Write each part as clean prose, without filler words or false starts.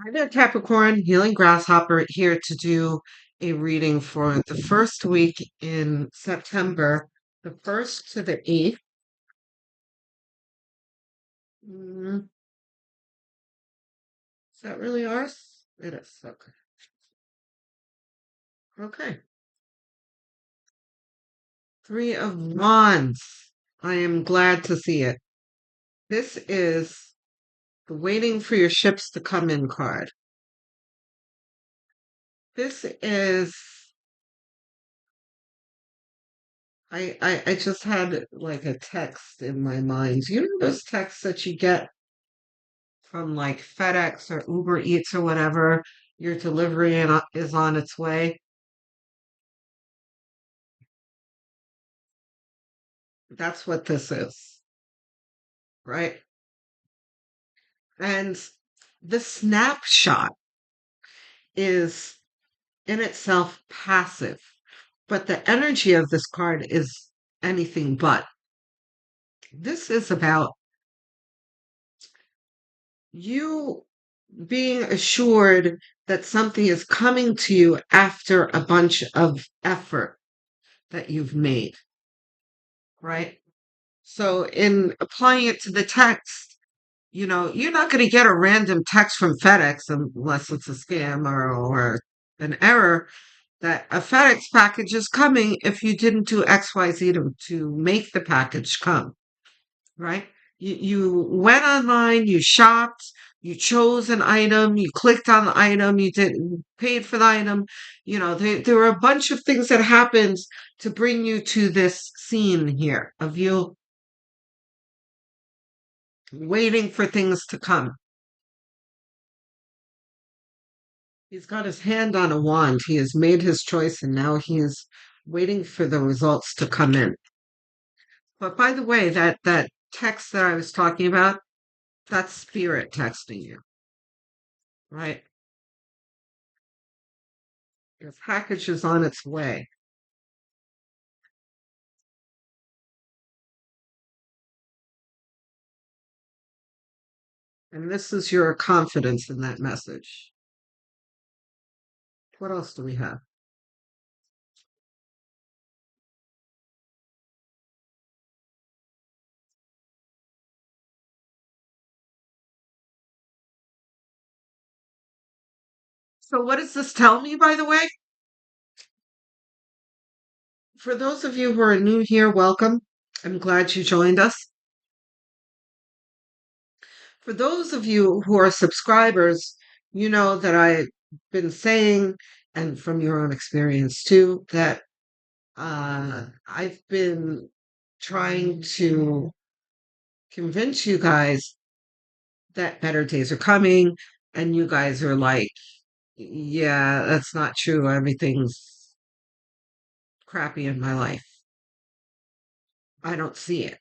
Hi there, Capricorn, Healing Grasshopper here to do a reading for the first week in September, the 1st to the 8th. Is that really ours? It is. Okay. Okay. Three of Wands. I am glad to see it. This is the waiting for your ships to come in card. This is I just had like a text in my mind. You know those texts that you get from like FedEx or Uber Eats or whatever, your delivery is on its way. That's what this is, right? And the snapshot is in itself passive, but the energy of this card is anything but. This is about you being assured that something is coming to you after a bunch of effort that you've made, right? So, in applying it to the text, you're not going to get a random text from FedEx unless it's a scam or an error that a FedEx package is coming if you didn't do XYZ to make the package come, right? You went online, you shopped, you chose an item, you clicked on the item, you didn't paid for the item. There were a bunch of things that happened to bring you to this scene here of you waiting for things to come. He's got his hand on a wand. He has made his choice and now he is waiting for the results to come in. But by the way, that text that I was talking about, that's spirit texting you, right? Your package is on its way. And this is your confidence in that message. What else do we have? So what does this tell me, by the way? For those of you who are new here, welcome. I'm glad you joined us. For those of you who are subscribers, you know that I've been saying, and from your own experience too, that I've been trying to convince you guys that better days are coming, and you guys are like, yeah, that's not true. Everything's crappy in my life. I don't see it.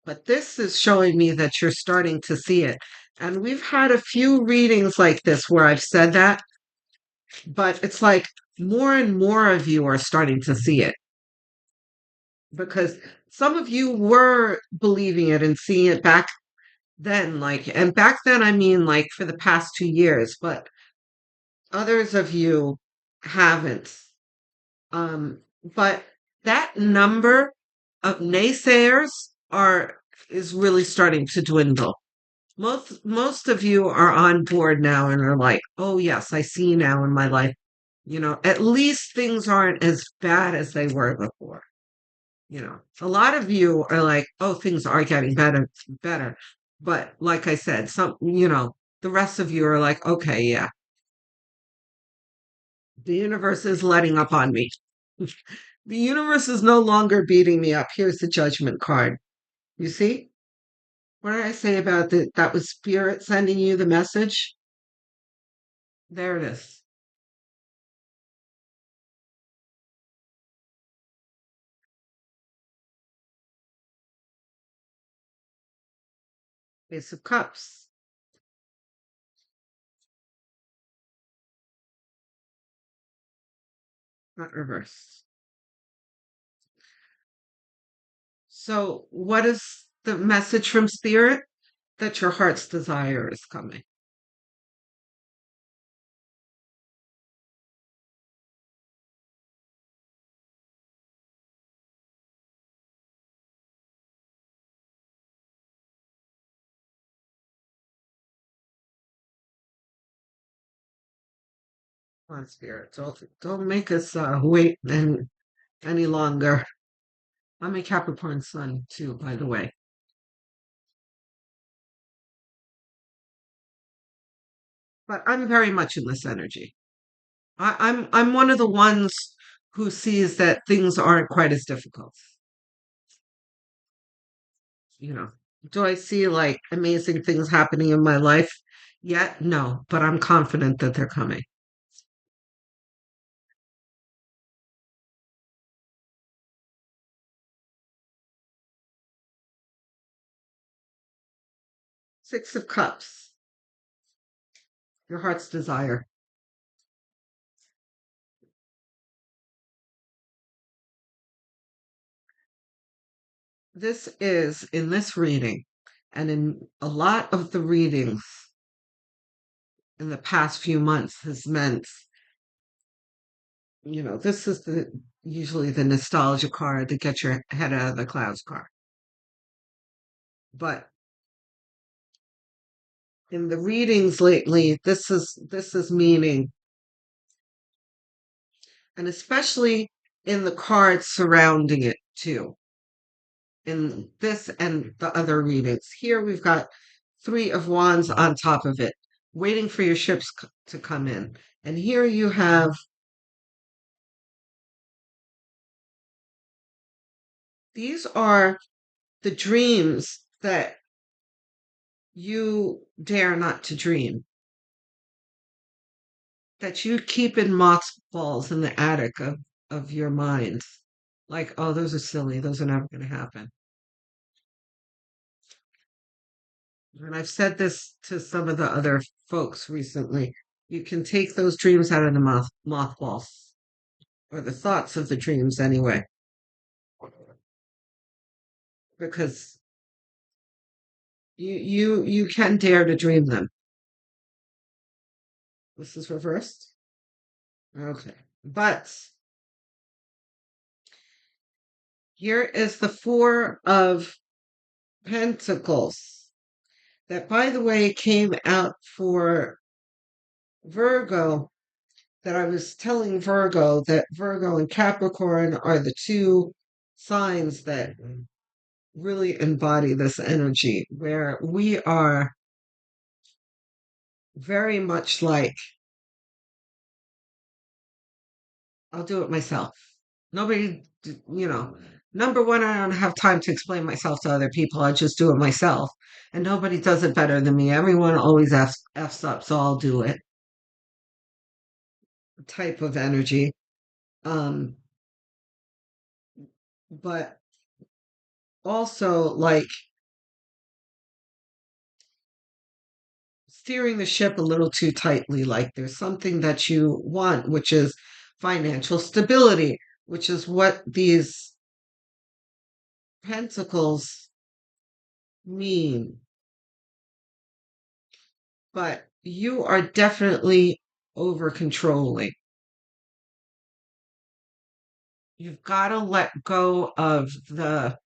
But this is showing me that you're starting to see it. And we've had a few readings like this where I've said that, but it's like more and more of you are starting to see it because some of you were believing it and seeing it back then, and back then, I mean, like for the past 2 years, but others of you haven't. But that number of naysayers are is really starting to dwindle. Most of you are on board now and are like, oh yes, I see now in my life, at least things aren't as bad as they were before. A lot of you are like, oh, things are getting better. But like I said, the rest of you are like, okay, yeah, the universe is letting up on me. The universe is no longer beating me up. Here's the judgment card. You see? What did I say about that was spirit sending you the message? There it is. Ace of Cups, not reversed. So, what is the message from spirit? That your heart's desire is coming. on, Spirit. Don't make us wait any longer. I'm a Capricorn Sun too, by the way, but I'm very much in this energy. I'm one of the ones who sees that things aren't quite as difficult. You know, do I see like amazing things happening in my life yet? No, but I'm confident that they're coming. Six of Cups, your heart's desire. This is in this reading, and in a lot of the readings in the past few months has meant, this is the usually the nostalgia card to get your head out of the clouds card. But in the readings lately, this is meaning, and especially in the cards surrounding it too. In this and the other readings. Here we've got Three of Wands on top of it, waiting for your ships to come in. And here you have these are the dreams that you dare not to dream, that you keep in mothballs in the attic of your mind. Like, oh, those are silly. Those are never going to happen. And I've said this to some of the other folks recently. You can take those dreams out of the mothballs, or the thoughts of the dreams anyway, because you can dare to dream them. This is reversed. Okay. But here is the Four of Pentacles that, by the way, came out for Virgo. That I was telling Virgo that Virgo and Capricorn are the two signs that really embody this energy, where we are very much like, I'll do it myself. Nobody, number one, I don't have time to explain myself to other people. I just do it myself. And nobody does it better than me. Everyone always F's up, so I'll do it type of energy. Um, but also like steering the ship a little too tightly. Like there's something that you want, which is financial stability, which is what these pentacles mean. But you are definitely over controlling. You've got to let go of the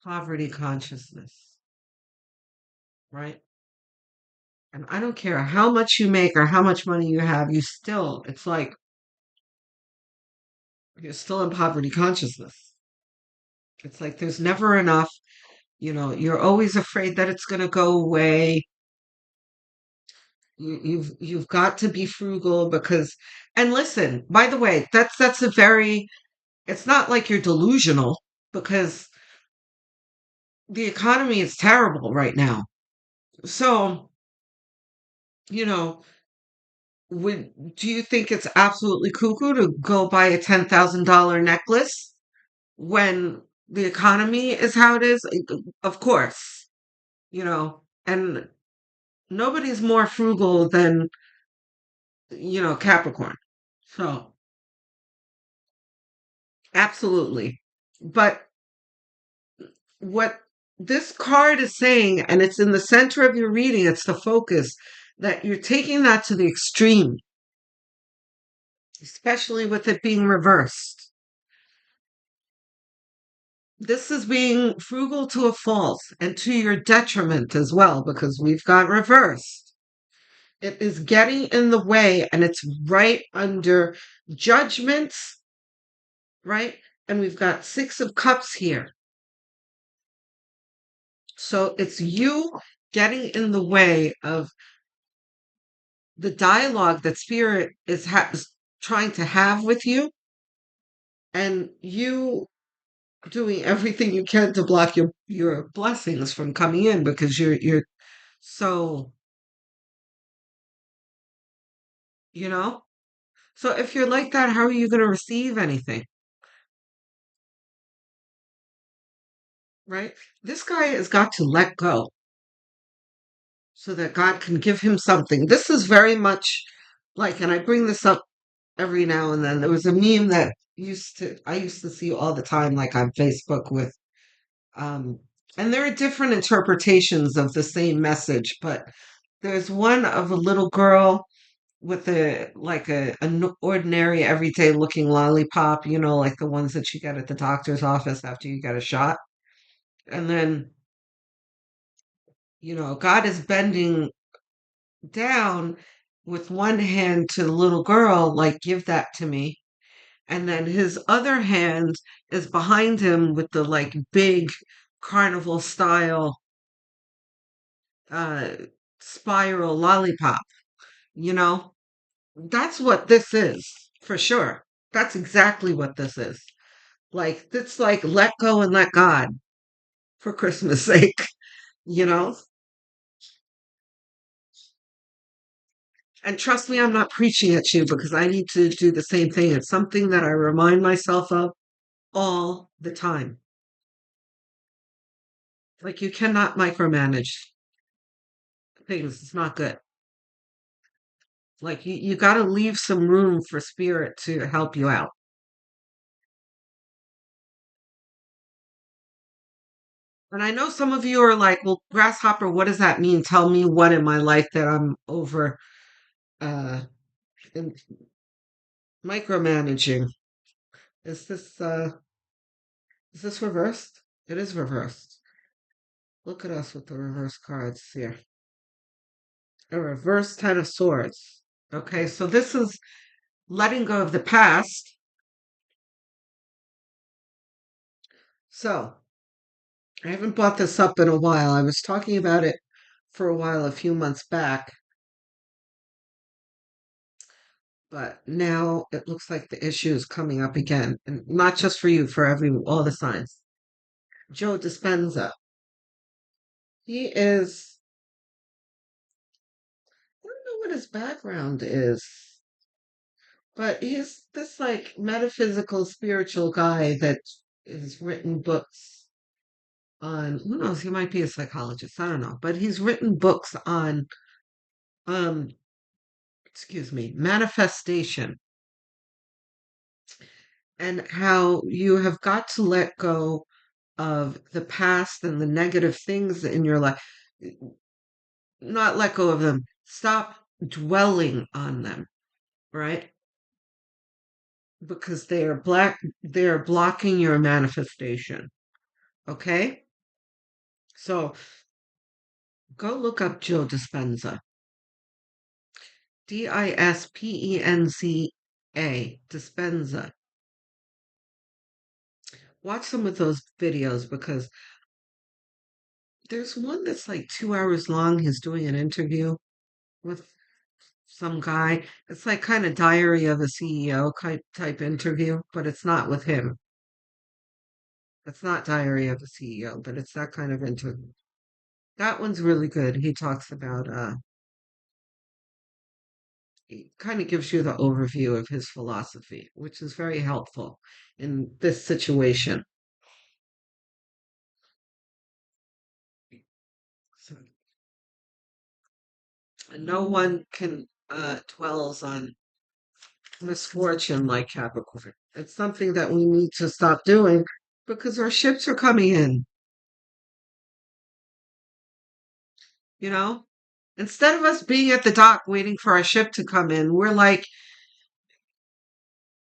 poverty consciousness, right? And I don't care how much you make or how much money you have, it's like you're still in poverty consciousness. It's like there's never enough. You're always afraid that it's going to go away. You've got to be frugal because, and listen, by the way, that's a very, it's not like you're delusional because the economy is terrible right now. So, you know, do you think it's absolutely cuckoo to go buy a $10,000 necklace when the economy is how it is? Of course, and nobody's more frugal than, Capricorn. So, absolutely. But what this card is saying, and it's in the center of your reading, it's the focus, that you're taking that to the extreme, especially with it being reversed. This is being frugal to a fault and to your detriment as well, because we've got reversed. It is getting in the way, and it's right under judgments, right? And we've got Six of Cups here. So it's you getting in the way of the dialogue that Spirit is trying to have with you, and you doing everything you can to block your blessings from coming in because you're so, you know? So if you're like that, how are you going to receive anything, right? This guy has got to let go so that God can give him something. This is very much like, and I bring this up every now and then. There was a meme that I used to see all the time, like on Facebook with, um, and there are different interpretations of the same message, but there's one of a little girl with an ordinary everyday looking lollipop, like the ones that you get at the doctor's office after you get a shot. And then, God is bending down with one hand to the little girl, like, give that to me. And then his other hand is behind him with the like big carnival style uh spiral lollipop, you know? That's what this is, for sure. That's exactly what this is. Like, it's like let go and let God, for Christmas sake, you know? And trust me, I'm not preaching at you because I need to do the same thing. It's something that I remind myself of all the time. Like, you cannot micromanage things. It's not good. Like, you got to leave some room for spirit to help you out. And I know some of you are like, well, grasshopper, what does that mean? Tell me what in my life that I'm over uh in micromanaging. Is this reversed? It is reversed. Look at us with the reverse cards here. A reverse Ten of Swords. Okay, so this is letting go of the past. So I haven't brought this up in a while. I was talking about it for a while a few months back, but now it looks like the issue is coming up again, and not just for you, for all the signs. Joe Dispenza. He is, I don't know what his background is, but he's this like metaphysical spiritual guy that has written books on, who knows, he might be a psychologist, I don't know, but he's written books on um excuse me, manifestation, and how you have got to let go of the past and the negative things in your life. Not let go of them. Stop dwelling on them, right? Because they are blocking your manifestation. Okay? So go look up Joe Dispenza. Dispenza. Dispenza. Watch some of those videos because there's one that's like 2 hours long. He's doing an interview with some guy. It's like kind of Diary of a CEO type interview, but it's not with him. It's not Diary of a CEO, but it's that kind of interview. That one's really good. He talks about he kind of gives you the overview of his philosophy, which is very helpful in this situation. So, no one can dwells on misfortune like Capricorn. It's something that we need to stop doing because our ships are coming in, you know? Instead of us being at the dock waiting for our ship to come in, we're like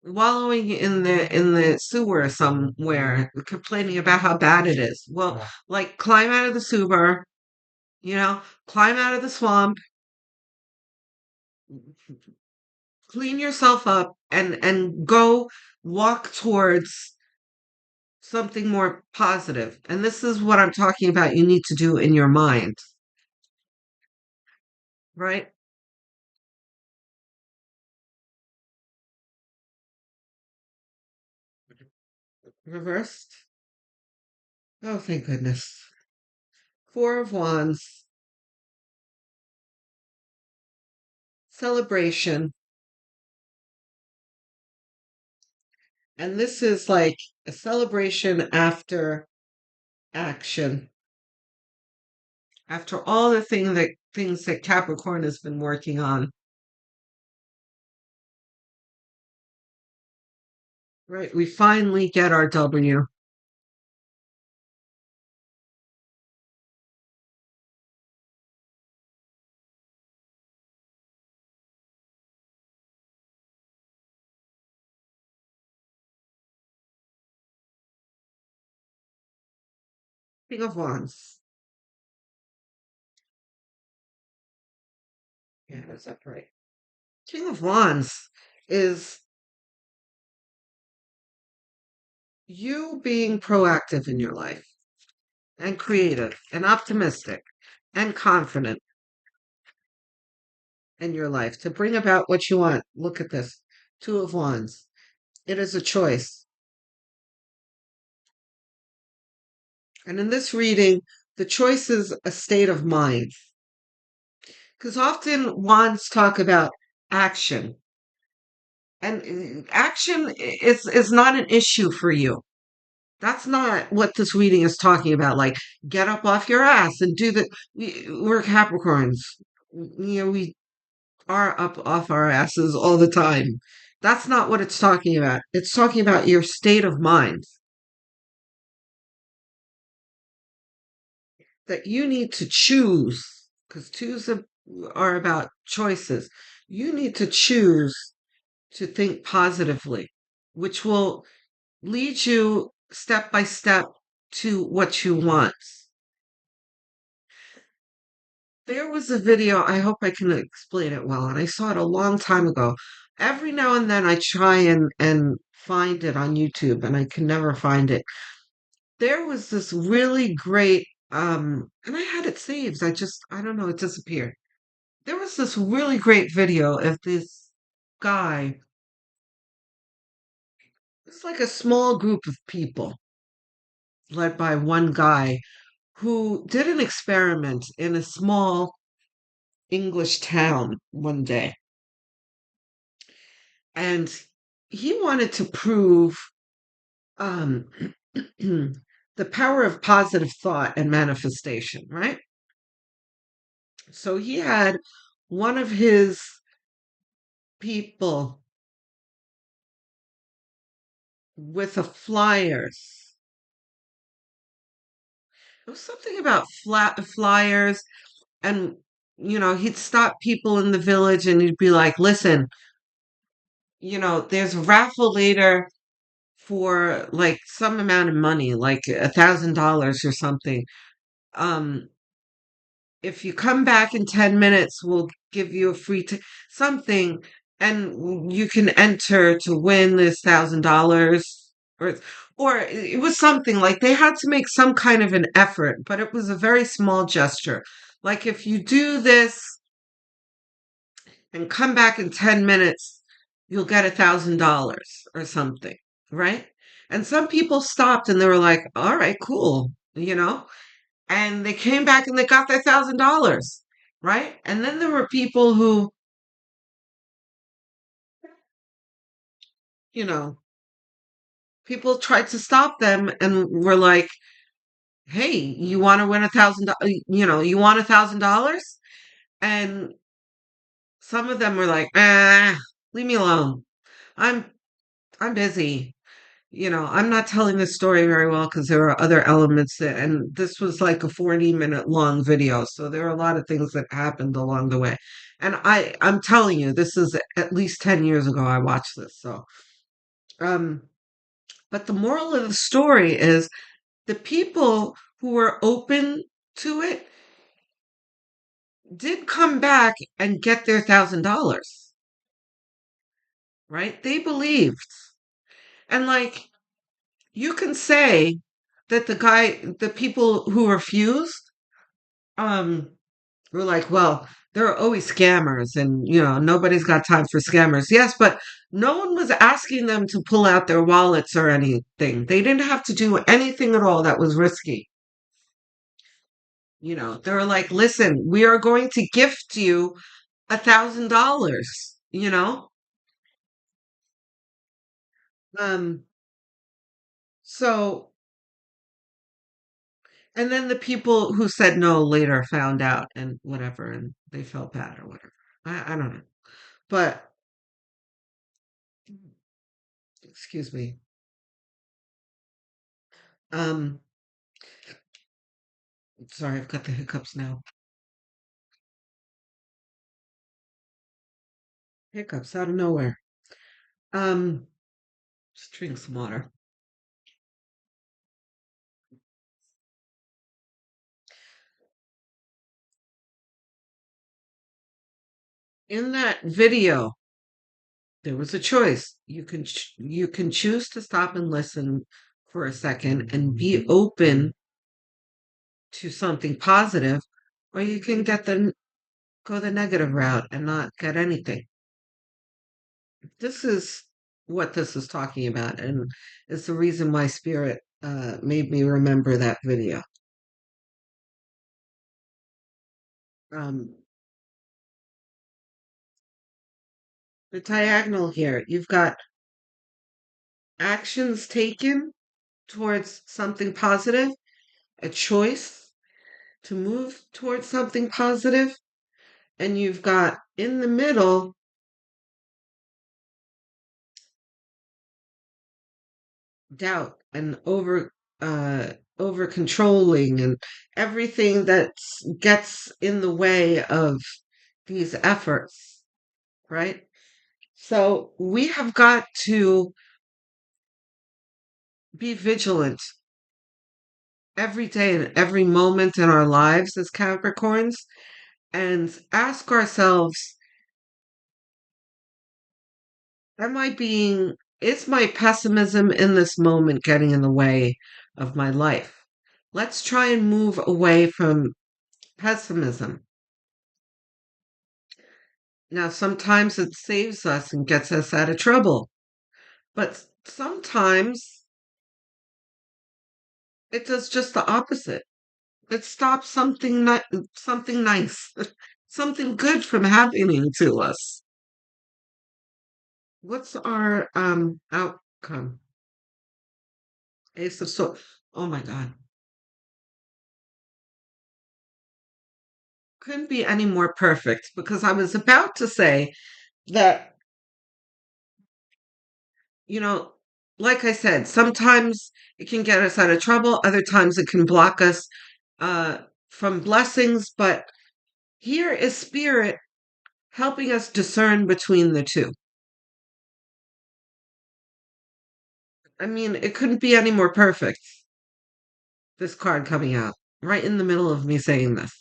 wallowing in the sewer somewhere, complaining about how bad it is. Well, like climb out of the sewer, climb out of the swamp Clean yourself up and go walk towards something more positive. And this is what I'm talking about you need to do in your mind, right? Reversed. Oh, thank goodness. Four of Wands, celebration. And this is like a celebration after action, after all the things that Capricorn has been working on. Right? We finally get our W. King of Wands. Yeah, that's up right. King of Wands is you being proactive in your life and creative and optimistic and confident in your life to bring about what you want. Look at this. Two of Wands. It is a choice. And in this reading, the choice is a state of mind. Because often wands talk about action, and action is not an issue for you. That's not what this reading is talking about. Like, get up off your ass and do the. We're Capricorns. We are up off our asses all the time. That's not what it's talking about. It's talking about your state of mind. That you need to choose, because are about choices. You need to choose to think positively, which will lead you step by step to what you want. There was a video, I hope I can explain it well, and I saw it a long time ago. Every now and then I try and find it on YouTube, and I can never find it. There was this really great, and I had it saved. I don't know, it disappeared. There was this really great video of this guy. It's like a small group of people led by one guy who did an experiment in a small English town one day. And he wanted to prove um, the power of positive thought and manifestation, right? So he had one of his people with a flyers. It was something about flyers, and he'd stop people in the village and he'd be like, "Listen, there's a raffle later for like some amount of money, like $1,000 or something. Um, if you come back in 10 minutes, we'll give you a something, and you can enter to win this $1,000." Or it was something like they had to make some kind of an effort, but it was a very small gesture. Like, if you do this and come back in 10 minutes, you'll get $1,000 or something, right? And some people stopped and they were like, all right, cool, and they came back and they got their $1,000, right? And then there were people who, you know, people tried to stop them and were like, hey, you want to win $1,000, you want $1,000? And some of them were like, leave me alone. I'm I'm busy. I'm not telling this story very well because there are other elements and this was like a 40-minute long video. So there are a lot of things that happened along the way. And I'm telling you, this is at least 10 years ago I watched this. So, um, but the moral of the story is the people who were open to it did come back and get their $1,000, right? They believed. And like, you can say that the people who refused, um, were like, well, there are always scammers and, nobody's got time for scammers. Yes, but no one was asking them to pull out their wallets or anything. They didn't have to do anything at all that was risky. They were like, listen, we are going to gift you $1,000. Um, so, and then the people who said no later found out and whatever, and they felt bad or whatever. I don't know. But, excuse me. Um, Sorry, I've got the hiccups now. Hiccups out of nowhere. Um, just drink some water. In that video, there was a choice. You can choose to stop and listen for a second and be open to something positive, or you can go the negative route and not get anything. This is what this is talking about, and it's the reason why Spirit made me remember that video. Um, the diagonal here, you've got actions taken towards something positive, a choice to move towards something positive, and you've got in the middle doubt and over controlling and everything that gets in the way of these efforts, right? So we have got to be vigilant every day and every moment in our lives as Capricorns and ask ourselves, am I being, is my pessimism in this moment getting in the way of my life? Let's try and move away from pessimism. Now, sometimes it saves us and gets us out of trouble, but sometimes it does just the opposite. It stops something nice, something good from happening to us. What's our outcome? Ace of Swords. Oh my God. Couldn't be any more perfect because I was about to say that, you know, like I said, sometimes it can get us out of trouble, other times it can block us uh, from blessings, but here is Spirit helping us discern between the two. I mean, it couldn't be any more perfect, this card coming out, right in the middle of me saying this.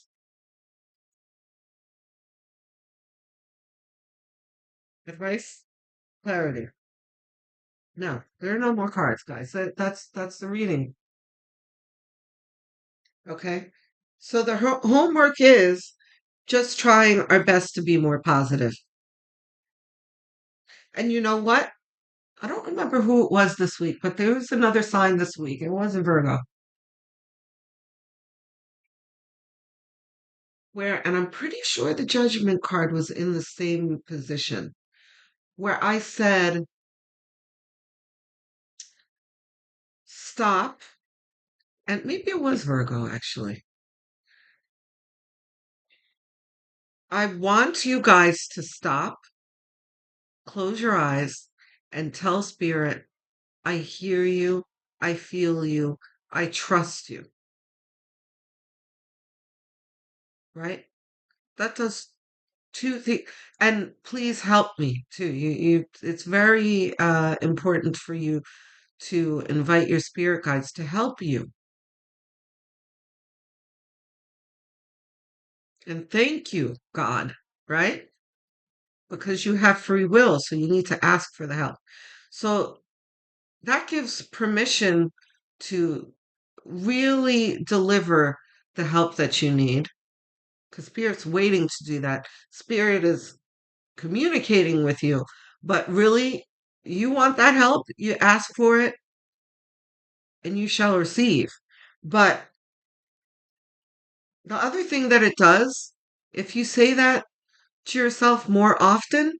Advice? Clarity. No, there are no more cards, guys. That's the reading. Okay. So the homework is just trying our best to be more positive. And you know what? I don't remember who it was this week, but there was another sign this week. It wasn't Virgo. And I'm pretty sure the judgment card was in the same position, where I said, stop. And maybe it was Virgo, actually. I want you guys to stop, close your eyes, and tell Spirit, I hear you, I feel you, I trust you, right? That does two things. And please help me too. It's very important for you to invite your spirit guides to help you. And thank you, God, right? Because you have free will, so you need to ask for the help. So that gives permission to really deliver the help that you need because Spirit's waiting to do that. Spirit is communicating with you, but really, you want that help, you ask for it, and you shall receive. But the other thing that it does, if you say that to yourself more often,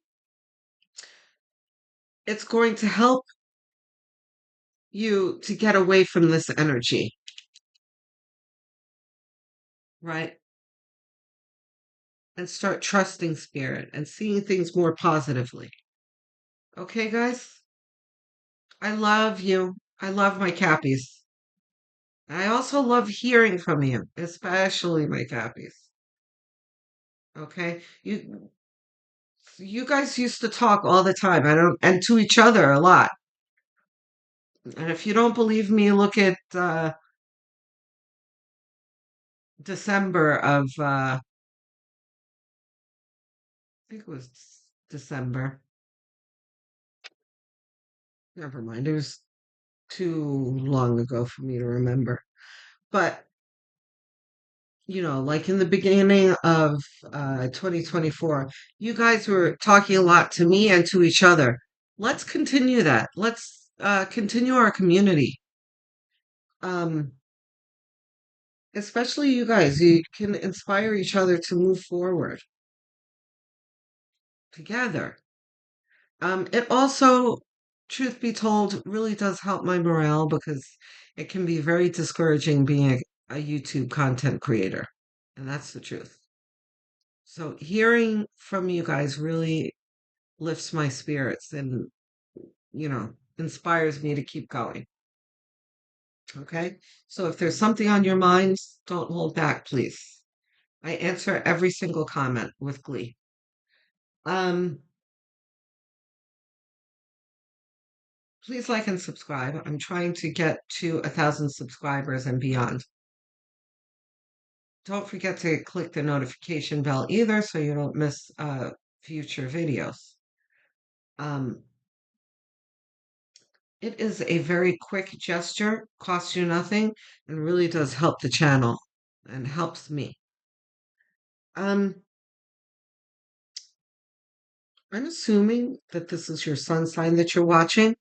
it's going to help you to get away from this energy, right? And start trusting Spirit and seeing things more positively. Okay, guys? I love you. I love my Cappies. I also love hearing from you, especially my Cappies. Okay? You guys used to talk all the time. I don't and to each other a lot. And if you don't believe me, look at December of I think it was December. Never mind. It was too long ago for me to remember. But like in the beginning of 2024, you guys were talking a lot to me and to each other. Let's continue that. Let's continue our community. Um, Especially you guys, you can inspire each other to move forward together. It also, truth be told, really does help my morale because it can be very discouraging being a YouTube content creator. And that's the truth. So hearing from you guys really lifts my spirits and, inspires me to keep going. Okay? So if there's something on your minds, don't hold back, please. I answer every single comment with glee. Um, Please like and subscribe. I'm trying to get to 1,000 subscribers and beyond. Don't forget to click the notification bell either so you don't miss future videos. Um, it is a very quick gesture, costs you nothing, and really does help the channel and helps me. Um, I'm assuming that this is your sun sign that you're watching.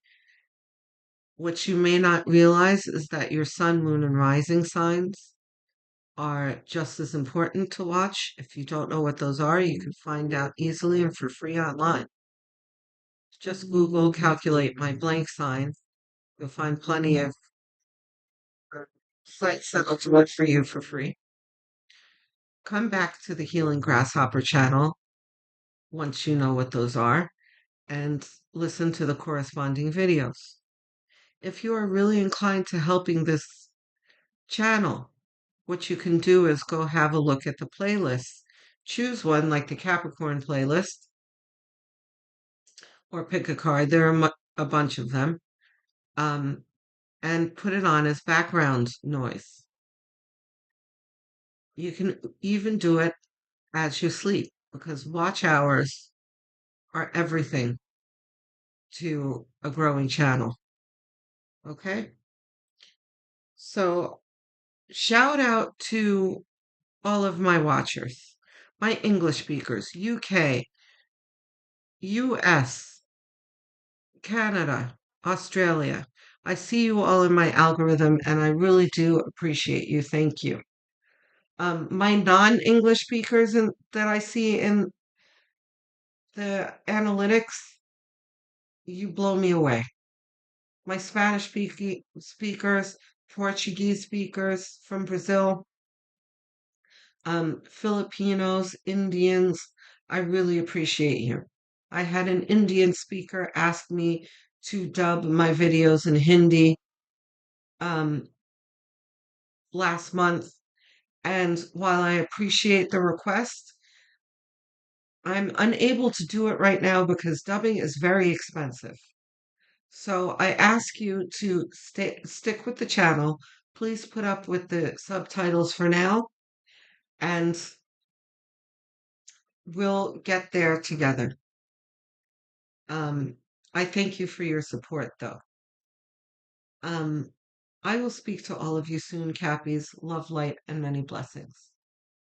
What you may not realize is that your sun, moon, and rising signs are just as important to watch. If you don't know what those are, you can find out easily and for free online. Just Google calculate my blank sign. You'll find plenty of sites that'll do it for you for free. Come back to the Healing Grasshopper channel once you know what those are and listen to the corresponding videos. If you are really inclined to helping this channel, what you can do is go have a look at the playlists. Choose one like the Capricorn playlist or pick a card. There are a bunch of them. And put it on as background noise. You can even do it as you sleep because watch hours are everything to a growing channel. Okay? So, shout out to all of my watchers, my English speakers, UK, US, Canada, Australia. I see you all in my algorithm and I really do appreciate you. Thank you. My non-English speakers that I see in the analytics, you blow me away. My Spanish speakers, Portuguese speakers from Brazil, Filipinos, Indians, I really appreciate you. I had an Indian speaker ask me to dub my videos in Hindi um, last month. And while I appreciate the request, I'm unable to do it right now because dubbing is very expensive. So I ask you to stick with the channel. Please put up with the subtitles for now. And we'll get there together. Um, I thank you for your support, though. Um, I will speak to all of you soon, Cappies. Love, light, and many blessings.